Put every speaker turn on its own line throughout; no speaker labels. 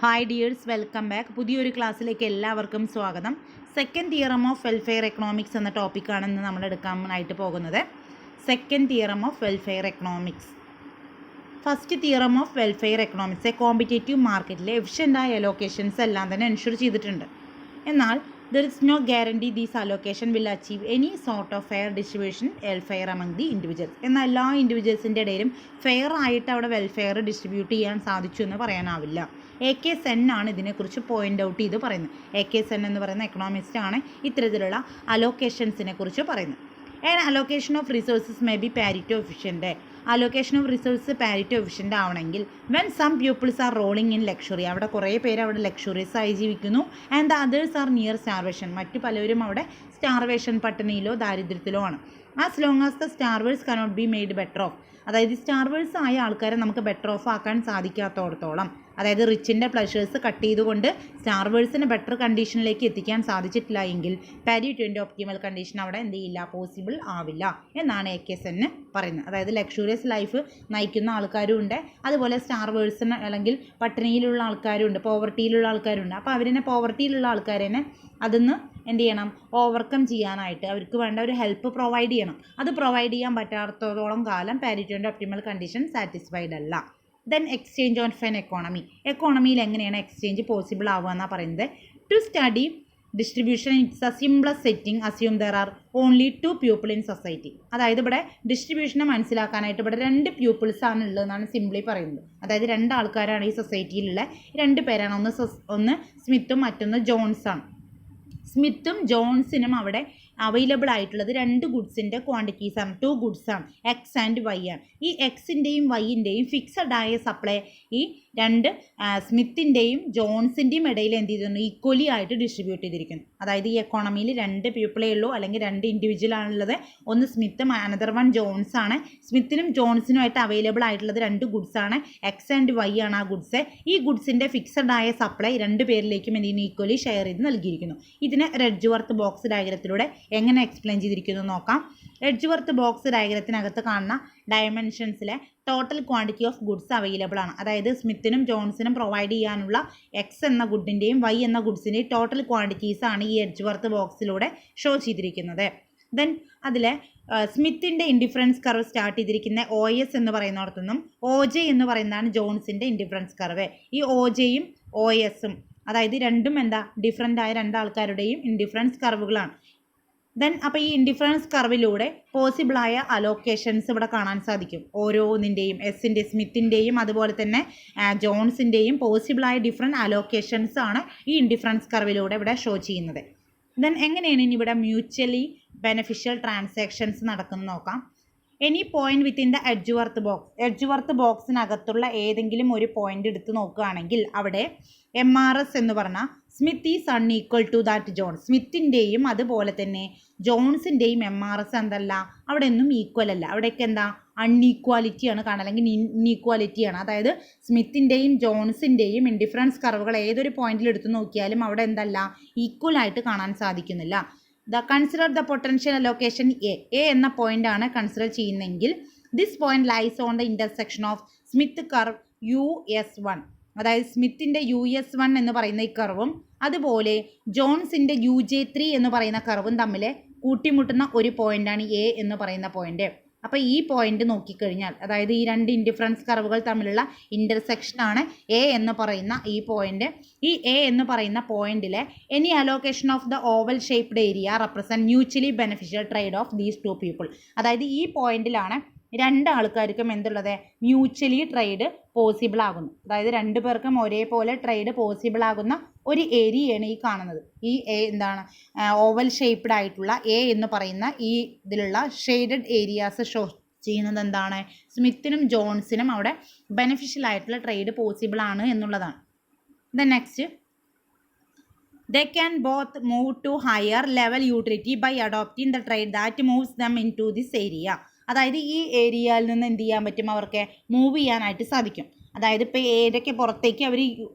Hi dears, welcome back. പുതിയൊരു ക്ലാസ്സിലേക്ക് എല്ലാവർക്കും സ്വാഗതം. Second theorem of welfare economics എന്ന ടോപ്പിക്കാണ് ഇന്ന് നമ്മൾ എടുക്കാനായിട്ട് പോകുന്നത്. Second theorem of welfare economics. First theorem of welfare economics competitive മാർക്കറ്റിലെ എഫിഷ്യൻ്റായ അലോക്കേഷൻസ് എല്ലാം തന്നെ എൻഷുർ ചെയ്തിട്ടുണ്ട്. എന്നാൽ there is no guarantee these allocation will achieve any sort of fair distribution welfare among the individuals. എന്നാൽ എല്ലാ ഇൻഡിവിജ്വൽസിൻ്റെ ഇടയിലും ഫെയർ ആയിട്ട് അവിടെ വെൽഫെയർ ഡിസ്ട്രിബ്യൂട്ട് ചെയ്യാൻ സാധിച്ചു എന്ന് പറയാനാവില്ല. AK Sen ആണ് ഇതിനെക്കുറിച്ച് പോയിൻ്റ് ഔട്ട് ചെയ്ത് പറയുന്നത്. AK Sen എന്ന് പറയുന്ന എക്കണോമിസ്റ്റ് ആണ് ഇത്തരത്തിലുള്ള അലോക്കേഷൻസിനെ കുറിച്ച് പറയുന്നത്. And allocation of resources may be Pareto efficient. Allocation of resource Pareto efficient ആവണമെങ്കിൽ when some peoples are rolling in luxury, അവിടെ കുറേ പേര് അവിടെ ലക്ഷറീസ് ആയി ജീവിക്കുന്നു. And the others are near starvation, മറ്റു പലരും അവിടെ സ്റ്റാർവേഷൻ പട്ടിണിയിലോ ദാരിദ്ര്യത്തിലോ ആണ്. As long as the starvers cannot be made better off, അതായത് സ്റ്റാർവേഴ്സ് ആയ ആൾക്കാരെ നമുക്ക് ബെറ്റർ ഓഫ് ആക്കാൻ സാധിക്കാത്തടത്തോളം, അതായത് റിച്ചിൻ്റെ പ്ലഷേഴ്സ് കട്ട് ചെയ്തുകൊണ്ട് സ്റ്റാർവേഴ്സിന് ബെറ്റർ കണ്ടീഷനിലേക്ക് എത്തിക്കാൻ സാധിച്ചിട്ടില്ല എങ്കിൽ പാരിറ്റി ഒപ്റ്റിമൽ കണ്ടീഷൻ അവിടെ എന്ത് ചെയ്യില്ല, പോസിബിൾ ആവില്ല എന്നാണ് AK Sen പറയുന്നത്. അതായത് ലക്ഷൂറിയസ് ലൈഫ് നയിക്കുന്ന ആൾക്കാരും ഉണ്ട്, അതുപോലെ സ്റ്റാർവേഴ്സിന് അല്ലെങ്കിൽ പട്ടിണിയിലുള്ള ആൾക്കാരും ഉണ്ട്, പോവർട്ടിയിലുള്ള ആൾക്കാരുണ്ട്. അപ്പോൾ അവരിനെ പോവർട്ടിയിലുള്ള ആൾക്കാരെ അതിന്ന് എന്ത് ചെയ്യണം, ഓവർകം ചെയ്യാനായിട്ട് അവർക്ക് വേണ്ട ഒരു ഹെൽപ്പ് പ്രൊവൈഡ് ചെയ്യണം. അത് പ്രൊവൈഡ് ചെയ്യാൻ പറ്റാത്തത്തോളം കാലം പാരിറ്റി ഒപ്റ്റിമൽ കണ്ടീഷൻ സാറ്റിസ്ഫൈഡ് അല്ല. Then exchange of an economy. എക്കോണമിയിൽ എങ്ങനെയാണ് എക്സ്ചേഞ്ച് പോസിബിൾ ആവുക എന്നാണ് പറയുന്നത്. To study distribution it's a simplest setting assume there are only 2 people in society. അതായത് ഇവിടെ ഡിസ്ട്രിബ്യൂഷനെ മനസ്സിലാക്കാനായിട്ട് ഇവിടെ 2 പീപ്പിൾസ് ആണ് ഉള്ളതെന്നാണ് സിംപ്ലി പറയുന്നത്. അതായത് 2 ആൾക്കാരാണ് ഈ സൊസൈറ്റിയിലുള്ള, 2 പേരാണ്. ഒന്ന് സ്മിത്തും മറ്റൊന്ന് ജോൺസാണ്. സ്മിത്തും ജോൺസിനും അവിടെ അവൈലബിൾ ആയിട്ടുള്ളത് 2 ഗുഡ്സിൻ്റെ ക്വാണ്ടിറ്റീസാണ്, 2 ഗുഡ്സാണ്, എക്സ് ആൻഡ് വൈ ആണ്. ഈ എക്സിൻ്റെയും വൈൻ്റെയും ഫിക്സഡ് ആയ സപ്ലൈ ഈ 2 സ്മിത്തിൻ്റെയും ജോൺസിൻ്റെയും ഇടയിൽ എന്ത് ചെയ്തിരുന്നു, ഈക്വലി ആയിട്ട് ഡിസ്ട്രിബ്യൂട്ട് ചെയ്തിരിക്കുന്നു. അതായത് ഈ എക്കോണമിയിൽ 2 പീപ്പിളേ ഉള്ളൂ, അല്ലെങ്കിൽ 2 ഇൻഡിവിജ്വൽ ആണുള്ളത്. ഒന്ന് സ്മിത്തും അനദർ വൺ ജോൺസ് ആണ്. സ്മിത്തിനും ജോൺസിനുമായിട്ട് അവൈലബിൾ ആയിട്ടുള്ളത് 2 ഗുഡ്സ് ആണ്, എക്സ് ആൻഡ് വൈ ആണ് ആ ഗുഡ്സ്. ഈ ഗുഡ്സിൻ്റെ ഫിക്സഡ് ആയ സപ്ലൈ 2 പേരിലേക്കും എന്ത് ചെയ്യുന്നു, ഈക്വലി ഷെയർ ചെയ്ത് നൽകിയിരിക്കുന്നു. ഇതിനെ എഡ്ജ്വർത്ത് ബോക്സ് ഡയഗ്രത്തിലൂടെ എങ്ങനെ എക്സ്പ്ലെയിൻ ചെയ്തിരിക്കുന്നു നോക്കാം. എഡ്ജ്വർത്ത് ബോക്സ് ഡയഗ്രത്തിനകത്ത് കാണുന്ന ഡയമെൻഷൻസിലെ total quantity of goods available ആണ്. അതായത് സ്മിത്തിനും ജോൺസിനും പ്രൊവൈഡ് ചെയ്യാനുള്ള എക്സ് എന്ന ഗുഡിൻ്റെയും വൈ എന്ന ഗുഡ്സിൻ്റെയും ടോട്ടൽ ക്വാണ്ടിറ്റീസ് ആണ് ഈ എഡ്ജ്വർത്ത് ബോക്സിലൂടെ ഷോ ചെയ്തിരിക്കുന്നത്. ദെൻ അതിലെ സ്മിത്തിൻ്റെ ഇൻഡിഫറൻസ് കർവ് സ്റ്റാർട്ട് ചെയ്തിരിക്കുന്ന OS എന്ന് പറയുന്നിടത്തുനിന്നും OJ എന്ന് പറയുന്നതാണ് ജോൺസിൻ്റെ ഇൻഡിഫറൻസ് കർവ്. ഈ OJയും OSഉം അതായത് രണ്ടും എന്താ, ഡിഫറൻ്റ് ആയ 2 ആൾക്കാരുടെയും ഇൻഡിഫറൻസ് കർവുകളാണ്. ദെൻ അപ്പോൾ ഈ ഇൻഡിഫറൻസ് കർവിലൂടെ പോസിബിളായ അലോക്കേഷൻസ് ഇവിടെ കാണാൻ സാധിക്കും. ഓരോന്നിൻ്റെയും എസിൻ്റെ, സ്മിത്തിൻ്റെയും അതുപോലെ തന്നെ ജോൺസിൻ്റെയും പോസിബിളായ ഡിഫറെൻറ്റ് അലോക്കേഷൻസ് ആണ് ഈ ഇൻഡിഫറൻസ് കർവിലൂടെ ഇവിടെ ഷോ ചെയ്യുന്നത്. ദെൻ എങ്ങനെയാണ് ഇനി ഇവിടെ മ്യൂച്വലി ബെനഫിഷ്യൽ ട്രാൻസാക്ഷൻസ് നടക്കുന്നത് നോക്കാം. Any point within the Edgeworth box, Edgeworth ബോക്സിനകത്തുള്ള ഏതെങ്കിലും ഒരു പോയിന്റ് എടുത്ത് നോക്കുകയാണെങ്കിൽ അവിടെ MRS എന്ന് പറഞ്ഞാൽ Smith is unequal to that John, സ്മിത്തിൻ്റെയും അതുപോലെ തന്നെ ജോൺസിൻ്റെയും MRS എന്തല്ല, അവിടെ ഒന്നും ഈക്വൽ അല്ല. അവിടെയൊക്കെ എന്താ, അൺഈക്വാലിറ്റിയാണ് കാണുക, അല്ലെങ്കിൽ ഇൻഈക്വാലിറ്റിയാണ്. അതായത് സ്മിത്തിൻ്റെയും ജോൺസിൻ്റെയും ഇൻഡിഫറൻസ് കർവുകൾ ഏതൊരു പോയിന്റിൽ എടുത്ത് നോക്കിയാലും അവിടെ എന്തല്ല, ഈക്വൽ ആയിട്ട് കാണാൻ സാധിക്കുന്നില്ല. Consider the potential allocation A എന്ന പോയിന്റ് ആണ് കൺസിഡർ ചെയ്യുന്നതെങ്കിൽ this point lies on the intersection of Smith curve US1, അതായത് സ്മിത്തിൻ്റെ US1 എന്ന് പറയുന്ന ഈ കർവും അതുപോലെ ജോൺസിൻ്റെ UJ3 എന്ന് പറയുന്ന കർവും തമ്മിൽ കൂട്ടിമുട്ടുന്ന ഒരു പോയിന്റാണ് എ എന്ന് പറയുന്ന പോയിന്റ്. അപ്പോൾ ഈ പോയിന്റ് നോക്കിക്കഴിഞ്ഞാൽ, അതായത് ഈ 2 ഇൻഡിഫറൻസ് കർവുകൾ തമ്മിലുള്ള ഇൻ്റർസെക്ഷനാണ് എ എന്ന് പറയുന്ന ഈ പോയിന്റ്. ഈ എ എന്ന് പറയുന്ന പോയിന്റിലെ any allocation of the oval shaped area represent mutually beneficial trade off these 2 people. അതായത് ഈ പോയിന്റിലാണ് 2 ആൾക്കാർക്കും എന്തുള്ളത്, മ്യൂച്വലി ട്രേഡ് പോസിബിൾ ആകുന്നു. അതായത് 2 പേർക്കും ഒരേപോലെ ട്രേഡ് പോസിബിൾ ആകുന്ന ഒരു ഏരിയയാണ് ഈ കാണുന്നത്. ഈ എന്താണ്, ഓവൽ ഷേപ്ഡ് ആയിട്ടുള്ള എ എന്ന് പറയുന്ന ഈ ഇതിലുള്ള ഷെയ്ഡഡ് ഏരിയാസ് ഷോ ചെയ്യുന്നത് എന്താണ്, സ്മിത്തിനും ജോൺസിനും അവിടെ ബെനിഫിഷ്യൽ ആയിട്ടുള്ള ട്രേഡ് പോസിബിൾ ആണ് എന്നുള്ളതാണ്. Then next, they can both move to higher level utility by adopting the trade that moves them into this area. അതായത് ഈ ഏരിയയിൽ നിന്ന് എന്ത് ചെയ്യാൻ പറ്റും, അവർക്ക് മൂവ് ചെയ്യാനായിട്ട് സാധിക്കും. അതായത് ഇപ്പോൾ ഏതൊക്കെ പുറത്തേക്ക് അവർ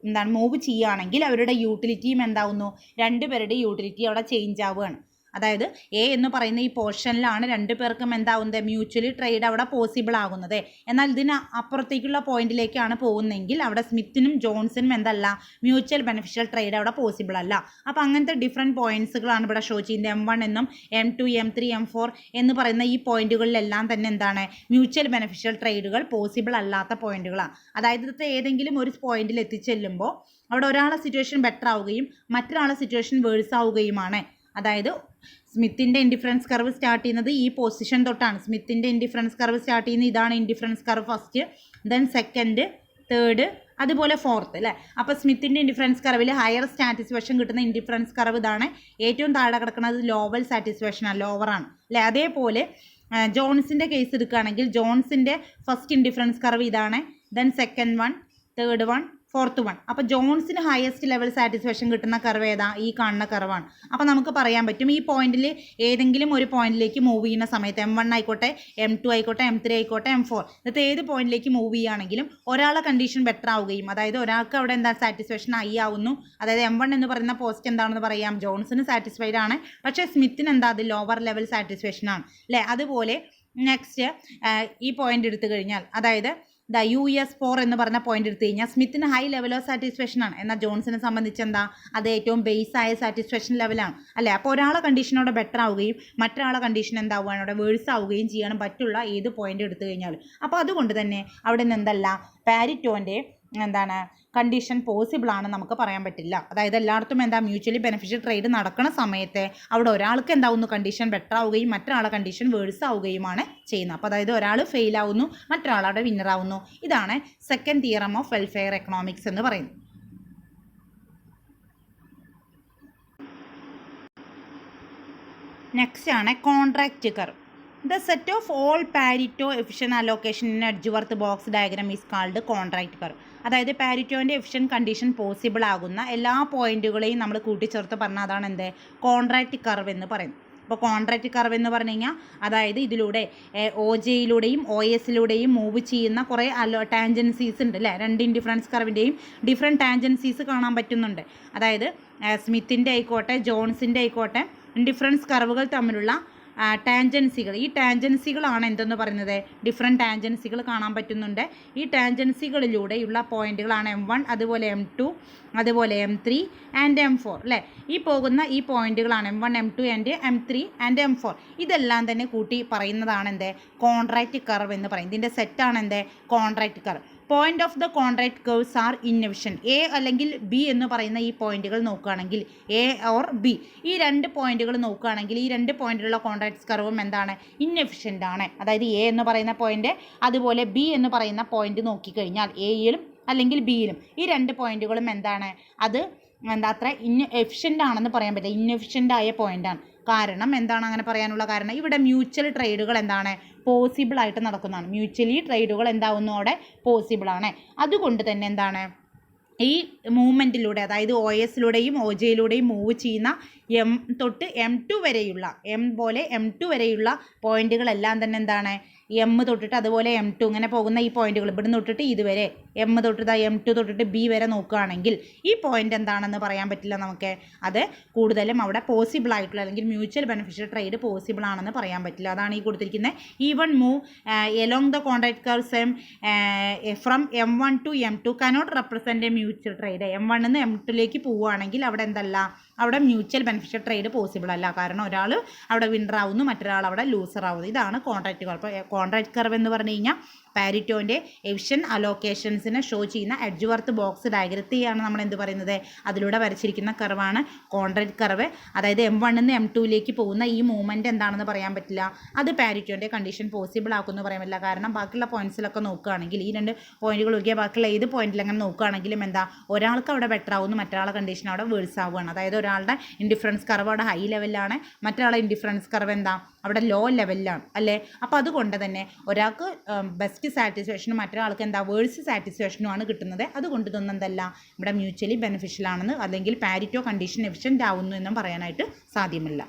മൂവ് ചെയ്യുകയാണെങ്കിൽ അവരുടെ യൂട്ടിലിറ്റിയും എന്താവുന്നു, 2 പേരുടെ യൂട്ടിലിറ്റി അവിടെ ചേഞ്ച് ആവുകയാണ്. അതായത് എ എന്ന് പറയുന്ന ഈ പോർഷനിലാണ് രണ്ടു പേർക്കും എന്താവുന്നത്, മ്യൂച്വലി ട്രേഡ് അവിടെ പോസിബിൾ ആകുന്നത്. എന്നാൽ ഇതിന് അപ്പുറത്തേക്കുള്ള പോയിന്റിലേക്കാണ് പോകുന്നതെങ്കിൽ അവിടെ സ്മിത്തിനും ജോൺസനും എന്തല്ല, മ്യൂച്വൽ ബെനിഫിഷ്യൽ ട്രേഡ് അവിടെ പോസിബിൾ അല്ല. അപ്പോൾ അങ്ങനത്തെ ഡിഫറെൻറ്റ് പോയിന്റ്സുകളാണ് ഇവിടെ ഷോ ചെയ്യുന്നത്. M1 എന്നും M2 M3 M4 എന്ന് പറയുന്ന ഈ പോയിന്റുകളിലെല്ലാം തന്നെ എന്താണ്, മ്യൂച്വൽ ബെനിഫിഷ്യൽ ട്രേഡുകൾ പോസിബിൾ അല്ലാത്ത പോയിന്റുകളാണ്. അതായത് ഇത് ഏതെങ്കിലും ഒരു പോയിന്റിൽ എത്തിച്ചെല്ലുമ്പോൾ അവിടെ ഒരാളെ സിറ്റുവേഷൻ ബെറ്റർ ആവുകയും മറ്റൊരാളെ സിറ്റുവേഷൻ വേഴ്സ് ആവുകയുമാണ്. അതായത് സ്മിത്തിൻ്റെ ഇൻഡിഫറൻസ് കർവ് സ്റ്റാർട്ട് ചെയ്യുന്നത് ഈ പൊസിഷൻ തൊട്ടാണ്. സ്മിത്തിൻ്റെ ഇൻഡിഫറൻസ് കർവ് സ്റ്റാർട്ട് ചെയ്യുന്നത് ഇതാണ് indifference curve first, then second, third, അതുപോലെ ഫോർത്ത് അല്ലേ. അപ്പോൾ സ്മിത്തിൻ്റെ ഇൻഡിഫറൻസ് കർവിൽ ഹയർ സാറ്റിസ്ഫാക്ഷൻ കിട്ടുന്ന ഇൻഡിഫറൻസ് കർവ് ഇതാണ്. ഏറ്റവും താഴെ കിടക്കുന്നത് ലോവൽ സാറ്റിസ്ഫാക്ഷനാണ്, ലോവറാണ് അല്ലേ. അതേപോലെ ജോൺസിൻ്റെ കേസ് എടുക്കുകയാണെങ്കിൽ ജോൺസിൻ്റെ ഫസ്റ്റ് ഇൻഡിഫറൻസ് കർവ് ഇതാണ്, then second one, third one, fourth one. അപ്പോൾ ജോൺസിന് ഹയസ്റ്റ് ലെവൽ സാറ്റിസ്ഫാക്ഷൻ കിട്ടുന്ന കർവ് ഏതാ, ഈ കാണുന്ന കർവാണ്. അപ്പോൾ നമുക്ക് പറയാൻ പറ്റും ഈ പോയിന്റിൽ ഏതെങ്കിലും ഒരു പോയിന്റിലേക്ക് മൂവ് ചെയ്യുന്ന സമയത്ത് M1 ആയിക്കോട്ടെ, M2 ആയിക്കോട്ടെ, M3 ആയിക്കോട്ടെ, M4 ഇന്നത്തെ ഏത് പോയിന്റിലേക്ക് മൂവ് ചെയ്യുകയാണെങ്കിലും ഒരാളെ കണ്ടീഷൻ ബെറ്റർ ആവുകയും, അതായത് ഒരാൾക്ക് അവിടെ എന്താ സാറ്റിസ്ഫാക്ഷൻ ഹൈ ആവുന്നു. അതായത് M1 എന്ന് പറയുന്ന പോസ്റ്റ് എന്താണെന്ന് പറയാം, ജോൺസിന് സാറ്റിസ്ഫൈഡ് ആണ്, പക്ഷേ സ്മിത്തിന് എന്താ അത് ലോവർ ലെവൽ സാറ്റിസ്ഫാക്ഷൻ ആണ് അല്ലേ. അതുപോലെ നെക്സ്റ്റ് ഈ പോയിന്റ് എടുത്തു കഴിഞ്ഞാൽ, അതായത് US4 എന്ന് പറഞ്ഞ പോയിന്റ് എടുത്തു കഴിഞ്ഞാൽ സ്മിത്തിന് ഹൈ ലെവൽ ഓഫ് സാറ്റിസ്ഫാക്ഷൻ ആണ്, എന്നാൽ ജോൺസിനെ സംബന്ധിച്ച് എന്താ, അത് ഏറ്റവും ബേസ് ആയ സാറ്റിസ്ഫാക്ഷൻ ലെവലാണ് അല്ലേ. അപ്പോൾ ഒരാളെ കണ്ടീഷനോടെ ബെറ്റർ ആവുകയും മറ്റൊരാളെ കണ്ടീഷൻ എന്താവുകയാണ്, അവിടെ വേഴ്സ് ആവുകയും ചെയ്യാൻ പറ്റുള്ള ഏത് പോയിന്റ് എടുത്തു കഴിഞ്ഞാൽ. അപ്പോൾ അതുകൊണ്ട് തന്നെ അവിടെ നിന്ന് എന്തല്ല, പാരിറ്റോൻ്റെ എന്താണ് കണ്ടീഷൻ പോസിബിൾ ആണ് നമുക്ക് പറയാൻ പറ്റില്ല. അതായത് എല്ലായിടത്തും എന്താ, മ്യൂച്വലി ബെനിഫിഷ്യൽ ട്രേഡ് നടക്കുന്ന സമയത്ത് അവിടെ ഒരാൾക്ക് എന്താവുന്നു, കണ്ടീഷൻ ബെറ്റർ ആവുകയും മറ്റൊരാളെ കണ്ടീഷൻ വേഴ്സ് ആവുകയുമാണ് ചെയ്യുന്നത്. അപ്പോൾ അതായത് ഒരാൾ ഫെയിൽ ആവുന്നു, മറ്റൊരാളവിടെ വിന്നർ ആവുന്നു. ഇതാണ് second theorem of welfare economics എന്ന് പറയുന്നത്. നെക്സ്റ്റ് ആണ് contract curve. The set of all Pareto efficient allocation in Edgeworth box diagram is called contract curve. അതായത് പാരിറ്റോൻ്റെ എഫിഷ്യൻ കണ്ടീഷൻ പോസിബിൾ ആകുന്ന എല്ലാ പോയിന്റുകളെയും നമ്മൾ കൂട്ടിച്ചേർത്ത് പറഞ്ഞാൽ അതാണ് എന്ത്, കോൺട്രാക്റ്റ് കർവ് എന്ന് പറയുന്നത്. അപ്പോൾ കോൺട്രാക്റ്റ് കർവ് എന്ന് പറഞ്ഞു കഴിഞ്ഞാൽ അതായത് ഇതിലൂടെ OJയിലൂടെയും OSയിലൂടെയും മൂവ് ചെയ്യുന്ന കുറേ ടാൻജൻസീസ് ഉണ്ട് അല്ലേ. രണ്ട് ഇൻഡിഫറൻസ് കർവിൻ്റെയും ഡിഫറെൻറ്റ് ടാൻജൻസീസ് കാണാൻ പറ്റുന്നുണ്ട്. അതായത് സ്മിത്തിൻ്റെ ആയിക്കോട്ടെ, ജോൺസിൻ്റെ ആയിക്കോട്ടെ, ഇൻഡിഫറൻസ് കർവുകൾ തമ്മിലുള്ള ടാൻജൻസികൾ. ഈ ടാൻജൻസികളാണ് എന്തെന്ന് പറയുന്നത്, ഡിഫറെൻറ്റ് ടാൻജൻസികൾ കാണാൻ പറ്റുന്നുണ്ട്. ഈ ടാൻജൻസികളിലൂടെയുള്ള പോയിന്റുകളാണ് M1, അതുപോലെ M2, അതുപോലെ M3 ആൻഡ് M4 അല്ലേ. ഈ പോകുന്ന ഈ പോയിന്റുകളാണ് M1, M2 and M3 and M4. ഇതെല്ലാം തന്നെ കൂട്ടി പറയുന്നതാണ് എന്ത്, കോൺട്രാക്റ്റ് കർവ് എന്ന് പറയും. ഇതിൻ്റെ സെറ്റാണ് എന്ത്, contract curve. Point of the contract curves are inefficient. A അല്ലെങ്കിൽ ബി എന്ന് പറയുന്ന ഈ പോയിന്റുകൾ നോക്കുകയാണെങ്കിൽ, എ ഓർ ബി, ഈ രണ്ട് പോയിന്റുകൾ നോക്കുകയാണെങ്കിൽ ഈ രണ്ട് പോയിന്റിലുള്ള കോൺട്രാക്റ്റ് കർവും എന്താണ്, ഇൻഎഫിഷ്യൻ്റ് ആണ്. അതായത് എ എന്ന് പറയുന്ന പോയിന്റ് അതുപോലെ ബി എന്ന് പറയുന്ന പോയിന്റ് നോക്കിക്കഴിഞ്ഞാൽ എയിലും അല്ലെങ്കിൽ ബിയിലും ഈ രണ്ട് പോയിന്റുകളും എന്താണ്, അത് എന്താ അത്ര എഫിഷ്യൻ്റ് ആണെന്ന് പറയാൻ പറ്റില്ല, ഇൻഎഫിഷ്യൻ്റ് ആയ പോയിന്റാണ്. കാരണം എന്താണ് അങ്ങനെ പറയാനുള്ള കാരണം, ഇവിടെ മ്യൂച്വൽ ട്രേഡുകൾ എന്താണ്, പോസിബിൾ ആയിട്ട് നടക്കുന്നതാണ്. മ്യൂച്വലി ട്രേഡുകൾ എന്താവുന്നു അവിടെ പോസിബിളാണ്. അതുകൊണ്ട് തന്നെ എന്താണ്, ഈ മൂവ്മെൻറ്റിലൂടെ അതായത് OSയിലൂടെയും OJയിലൂടെയും മൂവ് ചെയ്യുന്ന M തൊട്ട് M2 വരെയുള്ള, M പോലെ M2 വരെയുള്ള പോയിന്റുകളെല്ലാം തന്നെ എന്താണ്, M തൊട്ടിട്ട് അതുപോലെ M2 ഇങ്ങനെ പോകുന്ന ഈ പോയിന്റുകൾ ഇവിടെ തൊട്ടിട്ട് ഇതുവരെ M തൊട്ടിട്ട് M2 തൊട്ടിട്ട് B വരെ നോക്കുകയാണെങ്കിൽ ഈ പോയിന്റ് എന്താണെന്ന് പറയാൻ പറ്റില്ല നമുക്ക്. അത് കൂടുതലും അവിടെ പോസിബിൾ ആയിട്ടുള്ള അല്ലെങ്കിൽ മ്യൂച്വൽ ബെനിഫിഷ്യൽ ട്രേഡ് പോസിബിൾ ആണെന്ന് പറയാൻ പറ്റില്ല. അതാണ് ഈ കൊടുത്തിരിക്കുന്നത്. Even move along the contract curve same from M1 to M2 cannot represent A mutual trade. M1 നിന്ന് M2ലേക്ക് പോവുകയാണെങ്കിൽ അവിടെ എന്തല്ല, അവിടെ മ്യൂച്വൽ ബെനിഫിഷ്യൽ ട്രേഡ് പോസിബിൾ അല്ല. കാരണം ഒരാൾ അവിടെ വിന്നർ ആവുന്നു, മറ്റൊരാൾ അവിടെ ലൂസർ ആവുന്നു. ഇതാണ് കോൺട്രാക്റ്റ് കർവ്. അപ്പോൾ കോൺട്രാക്റ്റ് കർവ് എന്ന് പറഞ്ഞു കഴിഞ്ഞാൽ പാരിറ്റോൻ്റെ എഫിഷ്യൻ അലോക്കേഷൻസിനെ ഷോ ചെയ്യുന്ന എഡ്ജ്വർത്ത് ബോക്സ് ഡയഗ്രത്തെയാണ് നമ്മൾ എന്ത് പറയുന്നത്, അതിലൂടെ വരച്ചിരിക്കുന്ന കർവാണ് കോൺട്രാക്റ്റ് കർവ്. അതായത് M1 നിന്ന് M2ലേക്ക് പോകുന്ന ഈ മൂവ്മെൻറ്റ് എന്താണെന്ന് പറയാൻ പറ്റില്ല, അത് പാരിറ്റോൻ്റെ കണ്ടീഷൻ പോസിബിൾ ആക്കുമെന്ന് പറയാൻ പറ്റില്ല. കാരണം ബാക്കിയുള്ള പോയിന്റ്സിലൊക്കെ നോക്കുകയാണെങ്കിൽ ഈ രണ്ട് പോയിന്റുകൾ നോക്കിയാൽ ബാക്കിയുള്ള ഏത് പോയിന്റിൽ അങ്ങനെ നോക്കുകയാണെങ്കിലും എന്താ, ഒരാൾക്ക് അവിടെ ബെറ്റർ ആവുന്നു, മറ്റൊരാളുടെ കണ്ടീഷൻ അവിടെ വേഴ്സ് ആവുകയാണ്. അതായത് ഒരാളുടെ ഇൻഡിഫറൻസ് കർവ് അവിടെ ഹൈ ലെവലിലാണ്, മറ്റൊരാളുടെ ഇൻഡിഫറൻസ് കർവ് എന്താ അവിടെ ലോ ലെവലിലാണ് അല്ലേ. അപ്പോൾ അതുകൊണ്ട് തന്നെ ഒരാൾക്ക് ബെസ്റ്റ് സാറ്റിസ്ഫാക്ഷനും മറ്റൊരാൾക്ക് എന്താ വേഴ്സ് സാറ്റിസ്ഫാക്ഷനുമാണ് കിട്ടുന്നത്. അതുകൊണ്ട് ഇതൊന്നും എന്തല്ല ഇവിടെ മ്യൂച്വലി ബെനിഫിഷ്യൽ ആണെന്ന് അല്ലെങ്കിൽ പാരിറ്റോ കണ്ടീഷൻ എഫിഷ്യൻ്റ് ആവുന്നു എന്നും പറയാനായിട്ട് സാധ്യമല്ല.